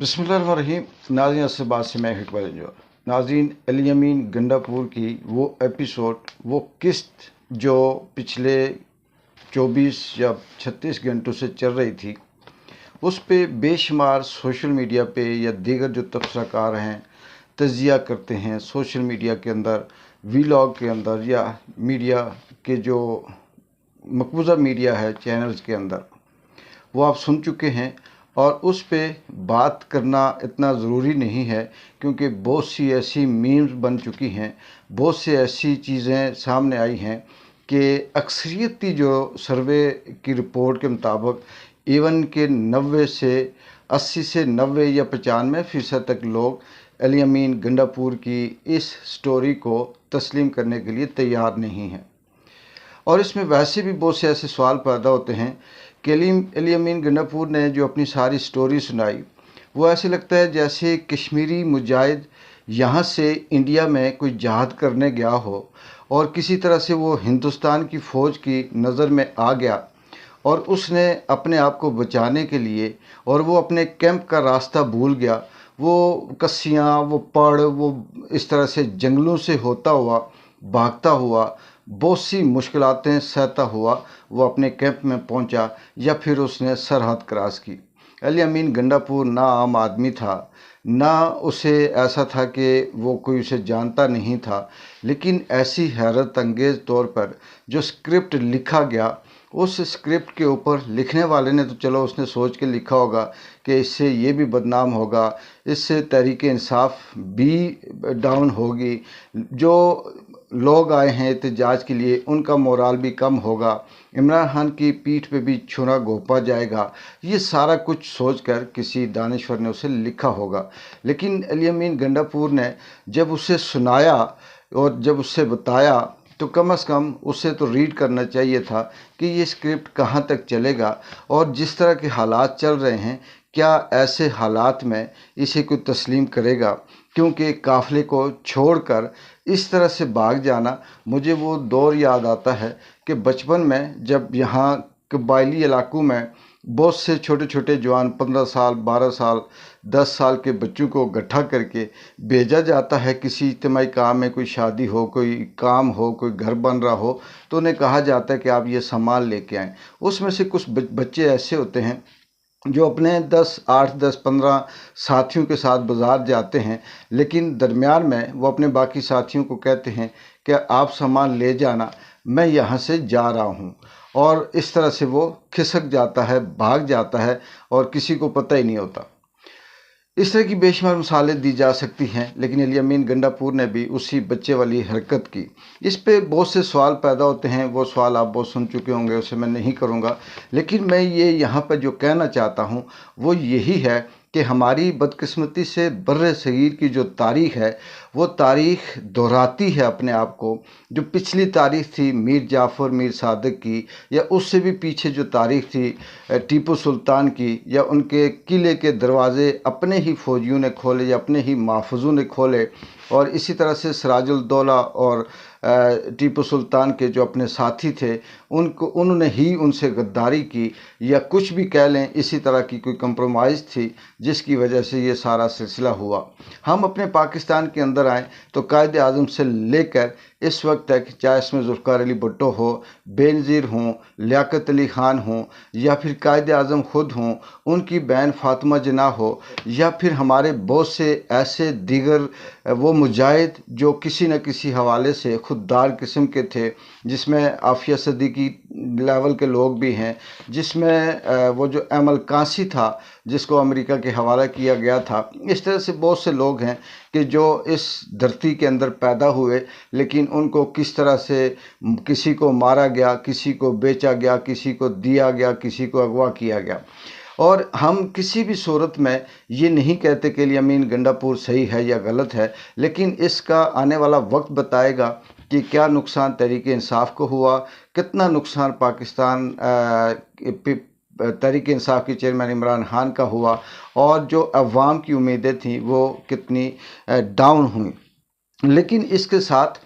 बिस्मिल्लाहिर्रहमानिर्रहीम। नाज़रीन से बात से मैं इकबाल जो नाज़रीन अली अमीन गंडापुर की वो एपिसोड, वो किस्त जो पिछले 24 या 36 घंटों से चल रही थी, उस पे बेशुमार सोशल मीडिया पे या दीगर जो तबसराकार हैं तज्जिया करते हैं सोशल मीडिया के अंदर, वीलॉग के अंदर या मीडिया के जो मकबूजा मीडिया है चैनल्स के अंदर, वो आप सुन चुके हैं। और उस पे बात करना इतना ज़रूरी नहीं है क्योंकि बहुत सी ऐसी मीम्स बन चुकी हैं, बहुत सी ऐसी चीज़ें सामने आई हैं कि अक्सरियती जो सर्वे की रिपोर्ट के मुताबिक इवन के 90 से 80 से 90 या 95% तक लोग अली अमीन गंडापुर की इस स्टोरी को तस्लीम करने के लिए तैयार नहीं हैं। और इसमें वैसे भी बहुत से ऐसे सवाल पैदा होते हैं कि अली अमीन गंडापुर ने जो अपनी सारी स्टोरी सुनाई, वो ऐसे लगता है जैसे कश्मीरी मुजाहिद यहाँ से इंडिया में कोई जहाद करने गया हो और किसी तरह से वो हिंदुस्तान की फ़ौज की नज़र में आ गया और उसने अपने आप को बचाने के लिए, और वो अपने कैंप का रास्ता भूल गया, वो कस्सियाँ, वो पहाड़, वो इस तरह से जंगलों से होता हुआ, भागता हुआ, बहुत सी मुश्किलातें सहता हुआ वो अपने कैंप में पहुंचा या फिर उसने सरहद क्रॉस की। अली अमीन गंडापुर ना आम आदमी था, ना उसे ऐसा था कि वो कोई उसे जानता नहीं था, लेकिन ऐसी हैरत अंगेज़ तौर पर जो स्क्रिप्ट लिखा गया, उस स्क्रिप्ट के ऊपर लिखने वाले ने तो चलो उसने सोच के लिखा होगा कि इससे ये भी बदनाम होगा, इससे तहरीक इंसाफ भी डाउन होगी, जो लोग आए हैं एहतजाज के लिए उनका मोराल भी कम होगा, इमरान खान की पीठ पे भी छुरा घोंपा जाएगा, ये सारा कुछ सोचकर किसी दानिश्वर ने उसे लिखा होगा। लेकिन अली अमीन गंडापुर ने जब उसे सुनाया और जब उससे बताया तो कम से कम उसे तो रीड करना चाहिए था कि ये स्क्रिप्ट कहाँ तक चलेगा और जिस तरह के हालात चल रहे हैं क्या ऐसे हालात में इसे कोई तस्लीम करेगा। क्योंकि काफ़िले को छोड़कर इस तरह से भाग जाना, मुझे वो दौर याद आता है कि बचपन में जब यहाँ कबायली इलाकों में बहुत से छोटे छोटे जवान 15 साल 12 साल 10 साल के बच्चों को इकट्ठा करके भेजा जाता है किसी इज्तिमाई काम में, कोई शादी हो, कोई काम हो, कोई घर बन रहा हो, तो उन्हें कहा जाता है कि आप ये सामान लेके आएँ। उसमें से कुछ बच्चे ऐसे होते हैं जो अपने 8 10 15 साथियों के साथ बाज़ार जाते हैं, लेकिन दरमियान में वो अपने बाकी साथियों को कहते हैं कि आप सामान ले जाना, मैं यहाँ से जा रहा हूँ। और इस तरह से वो खिसक जाता है, भाग जाता है और किसी को पता ही नहीं होता। इस तरह की बेशुमार मिसालें दी जा सकती हैं, लेकिन अली अमीन गंडापुर ने भी उसी बच्चे वाली हरकत की। इस पे बहुत से सवाल पैदा होते हैं, वो सवाल आप बहुत सुन चुके होंगे, उसे मैं नहीं करूँगा। लेकिन मैं ये यहाँ पर जो कहना चाहता हूँ वो यही है कि हमारी बदकिस्मती से बर्रे सगीर की जो तारीख़ है वो तारीख़ दोहराती है अपने आप को। जो पिछली तारीख़ थी मीर जाफ़र मीर सादिक की, या उससे भी पीछे जो तारीख़ थी टीपू सुल्तान की, या उनके किले के दरवाज़े अपने ही फ़ौजियों ने खोले या अपने ही महफूजों ने खोले, और इसी तरह से सिराजुल दौला और टीपू सुल्तान के जो अपने साथी थे उन्होंने ही उनसे गद्दारी की, या कुछ भी कह लें इसी तरह की कोई कंप्रोमाइज़ थी जिसकी वजह से ये सारा सिलसिला हुआ। हम अपने पाकिस्तान के अंदर आए तो कायद आज़म से लेकर इस वक्त तक, चाहे इसमें ज़ुल्फ़िकार अली भुट्टो हो, बेनज़ीर हों, लियाकत अली ख़ान हों, या फिर कायद आज़म ख़ुद हों, उनकी बहन फ़ातिमा जिन्ना हो, या फिर हमारे बहुत से ऐसे दीगर वो मुजाहिद जो किसी न किसी हवाले से खुददार किस्म के थे, जिसमें आफ़िया सिद्दीकी लेवल के लोग भी हैं, जिसमें वो जो अमल कासी था जिसको अमेरिका के हवाला किया गया था। इस तरह से बहुत से लोग हैं कि जो इस धरती के अंदर पैदा हुए, लेकिन उनको किस तरह से किसी को मारा गया, किसी को बेचा गया, किसी को दिया गया, किसी को अगवा किया गया। और हम किसी भी सूरत में ये नहीं कहते कि अली अमीन गंडापुर सही है या गलत है, लेकिन इसका आने वाला वक्त बताएगा कि क्या नुकसान तहरीक इंसाफ को हुआ, कितना नुकसान पाकिस्तान तहरीक इंसाफ के चेयरमैन इमरान खान का हुआ, और जो अवाम की उम्मीदें थीं वो कितनी डाउन हुई। लेकिन इसके साथ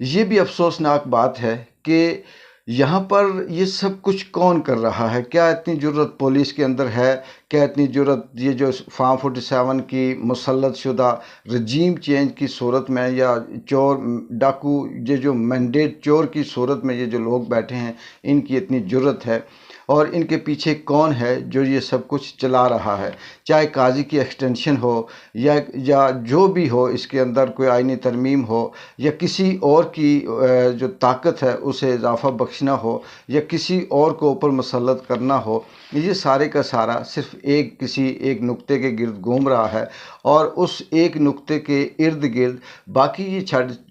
ये भी अफसोसनाक बात है कि यहाँ پر یہ سب کچھ کون کر رہا ہے؟ کیا اتنی جرت پولیس کے اندر ہے؟ کیا اتنی جرت یہ جو فارم 47 کی مسلط شدہ رجیم چینج کی صورت میں، یا چور ڈاکو یہ جو مینڈیٹ چور کی صورت میں یہ جو لوگ بیٹھے ہیں، ان کی اتنی جرت ہے؟ اور ان کے پیچھے کون ہے جو یہ سب کچھ چلا رہا ہے؟ چاہے قاضی کی ایکسٹینشن ہو یا جو بھی ہو، اس کے اندر کوئی آئینی ترمیم ہو، یا کسی اور کی جو طاقت ہے اسے اضافہ بخشنا ہو، یا کسی اور کو اوپر مسلط کرنا ہو، یہ سارے کا سارا صرف کسی ایک نقطے کے گرد گھوم رہا ہے، اور اس ایک نقطے کے ارد گرد باقی یہ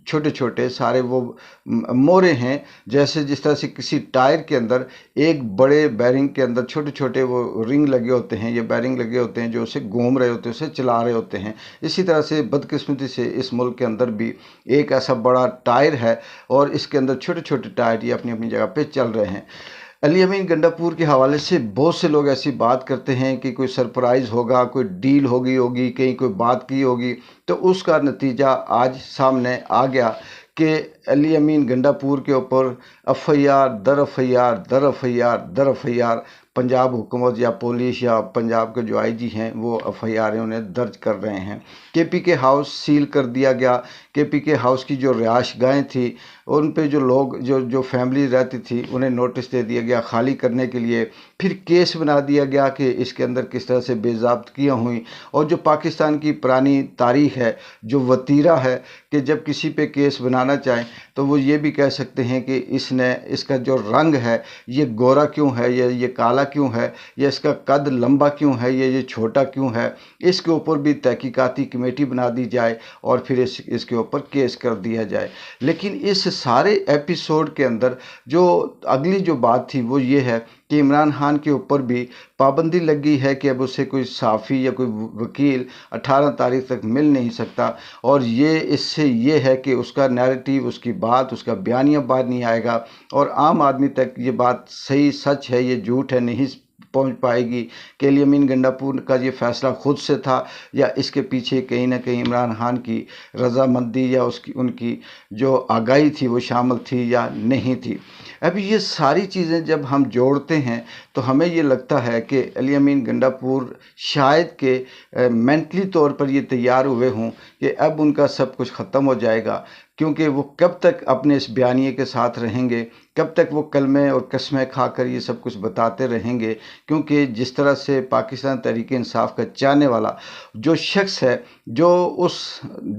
چھوٹے چھوٹے سارے وہ مورے ہیں، جس طرح سے کسی ٹائر کے اندر ایک بڑے بیرنگ کے اندر چھوٹے چھوٹے وہ رنگ لگے ہوتے ہیں، یہ بیرنگ لگے ہوتے ہیں جو اسے گھوم رہے ہوتے ہیں، اسے چلا رہے ہوتے ہیں۔ اسی طرح سے بدقسمتی سے اس ملک کے اندر بھی ایک ایسا بڑا ٹائر ہے، اور اس کے اندر چھوٹے چھوٹے ٹائر یہ اپنی اپنی جگہ پہ چل رہے ہیں۔ علی امین گنڈاپور کے حوالے سے بہت سے لوگ ایسی بات کرتے ہیں کہ کوئی سرپرائز ہوگا، کوئی ڈیل ہوگی، کہیں کوئی بات کی ہوگی، تو اس کا نتیجہ آج سامنے آ گیا کہ علی امین گنڈاپور کے اوپر ایف آئی آر در ایف آئی آر در ایف آئی آر در ایف آئی آر پنجاب حکومت یا پولیس یا پنجاب کے جو آئی جی ہیں وہ ایف آئی آر انہیں درج کر رہے ہیں۔ کے پی کے ہاؤس سیل کر دیا گیا۔ کے پی کے ہاؤس کی جو رہائش گاہیں تھیں ان پہ جو لوگ جو فیملی رہتی تھی انہیں نوٹس دے دیا گیا خالی کرنے کے لیے۔ پھر کیس بنا دیا گیا کہ اس کے اندر کس طرح سے بے ضابطگیاں ہوئیں، اور جو پاکستان کی پرانی تاریخ ہے، جو وتیرہ ہے کہ جب کسی پہ کیس بنانا چاہیں تو وہ یہ بھی کہہ سکتے ہیں کہ اس کا جو رنگ ہے یہ گورا کیوں ہے، یا یہ کالا کیوں ہے، یا اس کا قد لمبا کیوں ہے، یا یہ چھوٹا کیوں ہے۔ اس کے اوپر بھی تحقیقاتی کمیٹی بنا دی جائے اور پھر اس کے اوپر کیس کر دیا جائے۔ لیکن اس سارے ایپیسوڈ کے اندر جو اگلی جو بات تھی وہ یہ ہے کہ عمران خان کے اوپر بھی پابندی لگی ہے کہ اب اسے کوئی صحافی یا کوئی وکیل 18 تاریخ تک مل نہیں سکتا، اور اس سے یہ ہے کہ اس کا نیریٹیو، اس کی بات، اس کا بیانیہ باہر نہیں آئے گا، اور عام آدمی تک یہ بات صحیح سچ ہے یہ جھوٹ ہے نہیں پہنچ پائے گی کہ علی امین گنڈاپور کا یہ فیصلہ خود سے تھا، یا اس کے پیچھے کہیں نہ کہیں عمران خان کی رضامندی یا ان کی جو آگاہی تھی وہ شامل تھی یا نہیں تھی۔ اب یہ ساری چیزیں جب ہم جوڑتے ہیں تو ہمیں یہ لگتا ہے کہ علی امین گنڈاپور شاید کہ مینٹلی طور پر یہ تیار ہوئے ہوں کہ اب ان کا سب کچھ ختم ہو جائے گا، کیونکہ وہ کب تک اپنے اس بیانیے کے ساتھ رہیں گے، کب تک وہ کلمے اور قسمیں کھا کر یہ سب کچھ بتاتے رہیں گے؟ کیونکہ جس طرح سے پاکستان تحریک انصاف کا چاہنے والا جو شخص ہے، جو اس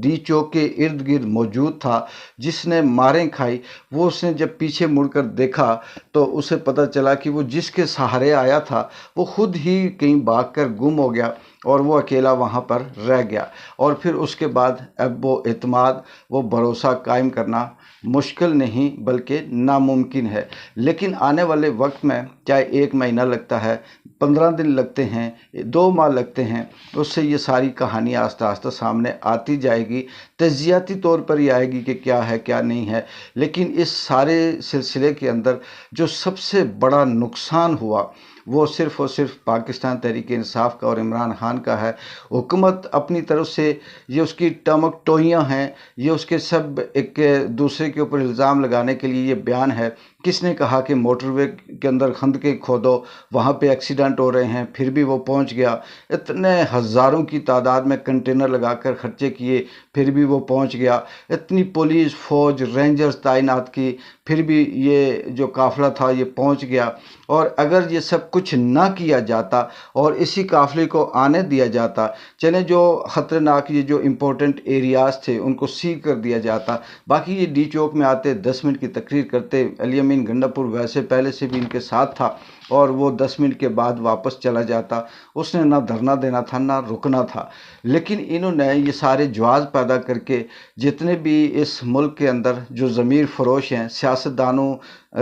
ڈی چوک کے ارد گرد موجود تھا، جس نے ماریں کھائی، وہ اس نے جب پیچھے مڑ کر دیکھا تو اسے پتہ چلا کہ وہ جس کے سہارے آیا تھا وہ خود ہی کہیں بھاگ کر گم ہو گیا، اور وہ اکیلا وہاں پر رہ گیا، اور پھر اس کے بعد اب وہ اعتماد، وہ بھروسہ قائم کرنا مشکل نہیں بلکہ ناممکن ہے۔ لیکن آنے والے وقت میں چاہے 1 مہینہ لگتا ہے، 15 دن لگتے ہیں، 2 ماہ لگتے ہیں، اس سے یہ ساری کہانی آہستہ آہستہ سامنے آتی جائے گی، تجزیاتی طور پر یہ آئے گی کہ کیا ہے کیا نہیں ہے۔ لیکن اس سارے سلسلے کے اندر جو سب سے بڑا نقصان ہوا وہ صرف اور صرف پاکستان تحریک انصاف کا اور عمران خان کا ہے۔ حکومت اپنی طرف سے یہ اس کی ٹمک ٹوئیاں ہیں، یہ اس کے سب ایک دوسرے کے اوپر الزام لگانے کے لیے یہ بیان ہے۔ کس نے کہا کہ موٹر وے کے اندر خندقیں کھودو، وہاں پہ ایکسیڈنٹ ہو رہے ہیں، پھر بھی وہ پہنچ گیا۔ اتنے ہزاروں کی تعداد میں کنٹینر لگا کر خرچے کیے، پھر بھی وہ پہنچ گیا۔ اتنی پولیس، فوج، رینجرز تعینات کی، پھر بھی یہ جو قافلہ تھا یہ پہنچ گیا۔ اور اگر یہ سب کچھ نہ کیا جاتا اور اسی قافلے کو آنے دیا جاتا، چلیں جو خطرناک یہ جو امپورٹنٹ ایریاز تھے ان کو سیل کر دیا جاتا، باقی یہ ڈی چوک میں آتے 10 منٹ کی تقریر کرتے، علی امین گنڈاپور ویسے پہلے سے بھی ان کے ساتھ تھا، اور وہ 10 منٹ کے بعد واپس چلا جاتا، اس نے نہ دھرنا دینا تھا نہ رکنا تھا۔ لیکن انہوں نے یہ سارے جواز پیدا کر کے جتنے بھی اس ملک کے اندر جو ضمیر فروش ہیں، سیاستدانوں،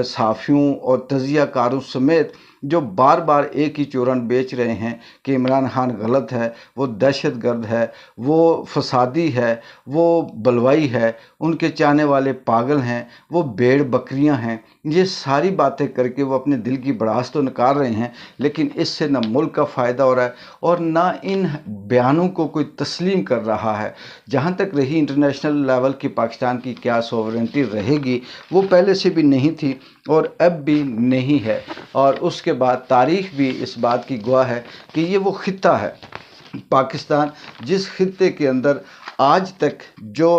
صحافیوں اور تجزیہ کاروں سمیت जो बार बार एक ही चूरन बेच रहे हैं कि इमरान खान गलत है, वो दहशत गर्द है, वो फसादी है, वो बलवाई है, उनके चाहने वाले पागल हैं, वो भेड़ बकरियां हैं, ये सारी बातें करके वो अपने दिल की भड़ास तो निकाल रहे हैं, लेकिन इससे न मुल्क का फ़ायदा हो रहा है और ना इन बयानों को कोई तस्लीम कर रहा है। जहाँ तक रही इंटरनेशनल लेवल की पाकिस्तान की क्या सॉवरेंटी रहेगी, वो पहले से भी नहीं थी और अब भी नहीं है, और उसके बाद तारीख़ भी इस बात की गवाह है कि ये वो खित्ता है पाकिस्तान, जिस खित्ते के अंदर आज तक जो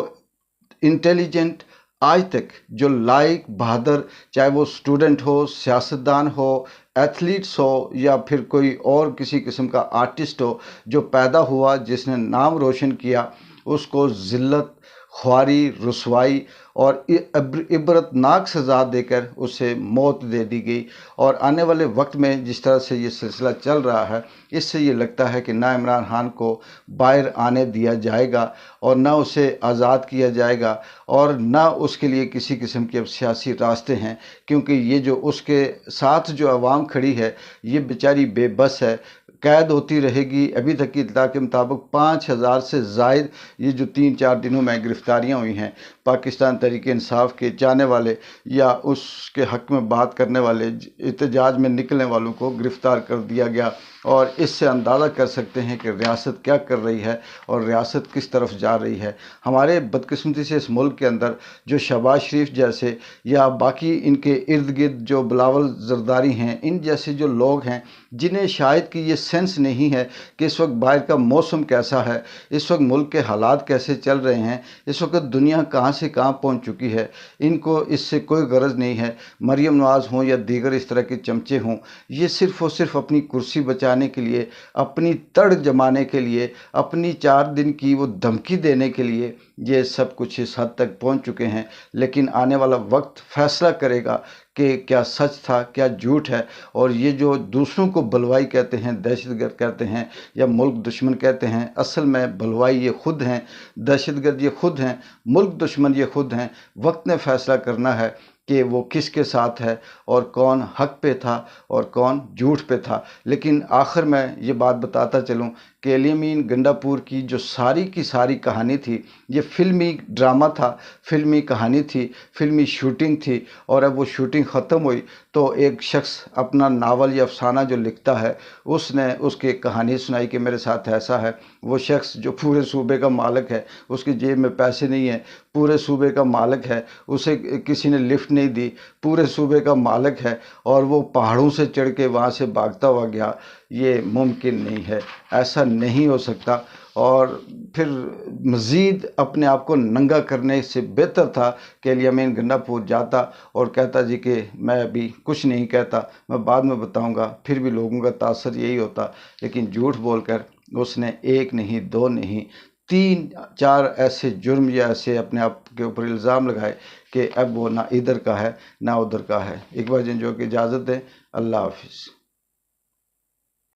इंटेलिजेंट, आज तक जो लायक बहादुर, चाहे वो स्टूडेंट हो, सियासतदान हो, एथलीट्स हो या फिर कोई और किसी किस्म का आर्टिस्ट हो, जो पैदा हुआ, जिसने नाम रोशन किया, उसको ज़िल्लत, ख्वारी, रुसवाई और इबरतनाक सज़ा देकर उसे मौत दे दी गई। और आने वाले वक्त में जिस तरह से ये सिलसिला चल रहा है, इससे ये लगता है कि ना इमरान खान को बाहर आने दिया जाएगा और ना उसे आज़ाद किया जाएगा और ना उसके लिए किसी किस्म के अब सियासी रास्ते हैं, क्योंकि ये जो उसके साथ जो आवाम खड़ी है, ये बेचारी बेबस है, कैद होती रहेगी। अभी तक की इत्तला के मुताबिक 5000 से ज़ायद ये जो 3-4 दिनों में गिरफ़्तारियाँ हुई हैं, पाकिस्तान तहरीक इंसाफ के चाहने वाले या उसके हक़ में बात करने वाले, एहतजाज में निकलने वालों को गिरफ़्तार कर दिया गया। और इससे अंदाज़ा कर सकते हैं कि रियासत क्या कर रही है और रियासत किस तरफ जा रही है। हमारे बदकिस्मती से इस मुल्क के अंदर जो शहबाज शरीफ जैसे या बाकी इनके इर्द गिर्द जो बिलावल ज़रदारी हैं, इन जैसे जो लोग हैं, जिन्हें शायद कि ये सेंस नहीं है कि इस वक्त बाहर का मौसम कैसा है, इस वक्त मुल्क के हालात कैसे चल रहे हैं, इस वक्त दुनिया कहाँ से कहाँ पहुँच चुकी है, इनको इससे कोई गरज नहीं है। मरियम नवाज़ हों या दीगर इस तरह के चमचे हों, ये सिर्फ़ और सिर्फ अपनी कुर्सी बचाने के लिए, अपनी तड़ जमाने के लिए, अपनी 4 दिन की वो धमकी देने के लिए ये सब कुछ इस हद तक पहुंच चुके हैं। लेकिन आने वाला वक्त फैसला करेगा कि क्या सच था, क्या झूठ है। और ये जो दूसरों को बलवाई कहते हैं, दहशतगर्द कहते हैं या मुल्क दुश्मन कहते हैं, असल में बलवाई ये खुद हैं, दहशतगर्द ये खुद हैं, मुल्क दुश्मन ये खुद हैं। वक्त ने फैसला करना है कि वो किसके साथ है और कौन हक पे था और कौन झूठ पे था। लेकिन आखिर में ये बात बताता चलूँ कि एलियमीन गंडापुर की जो सारी की सारी कहानी थी, ये फिल्मी ड्रामा था, फिल्मी कहानी थी, फिल्मी शूटिंग थी। और अब वो शूटिंग ख़त्म हुई तो एक शख्स अपना नावल या अफसाना जो लिखता है, उसने उसकी कहानी सुनाई कि मेरे साथ ऐसा है। वो शख्स जो पूरे सूबे का मालिक है, उसकी जेब में पैसे नहीं है, पूरे सूबे का मालिक है, उसे किसी ने लिफ्ट नहीं दी, पूरे सूबे का मालिक है और वो पहाड़ों से चढ़ के वहाँ से भागता हुआ गया। ये मुमकिन नहीं है, ऐसा नहीं हो सकता। और फिर मज़ीद अपने आप को नंगा करने से बेहतर था कि एलियमीन गंडापुर जाता और कहता जी कि मैं अभी कुछ नहीं कहता, मैं बाद में बताऊंगा। फिर भी लोगों का तासर यही होता। लेकिन झूठ बोलकर उसने 1 नहीं 2 नहीं 3-4 ऐसे जुर्म या ऐसे अपने आप के ऊपर इल्ज़ाम लगाए कि अब वो ना इधर का है ना उधर का है। एक बार जिन जो कि इजाज़त दें, अल्लाह हाफिज़।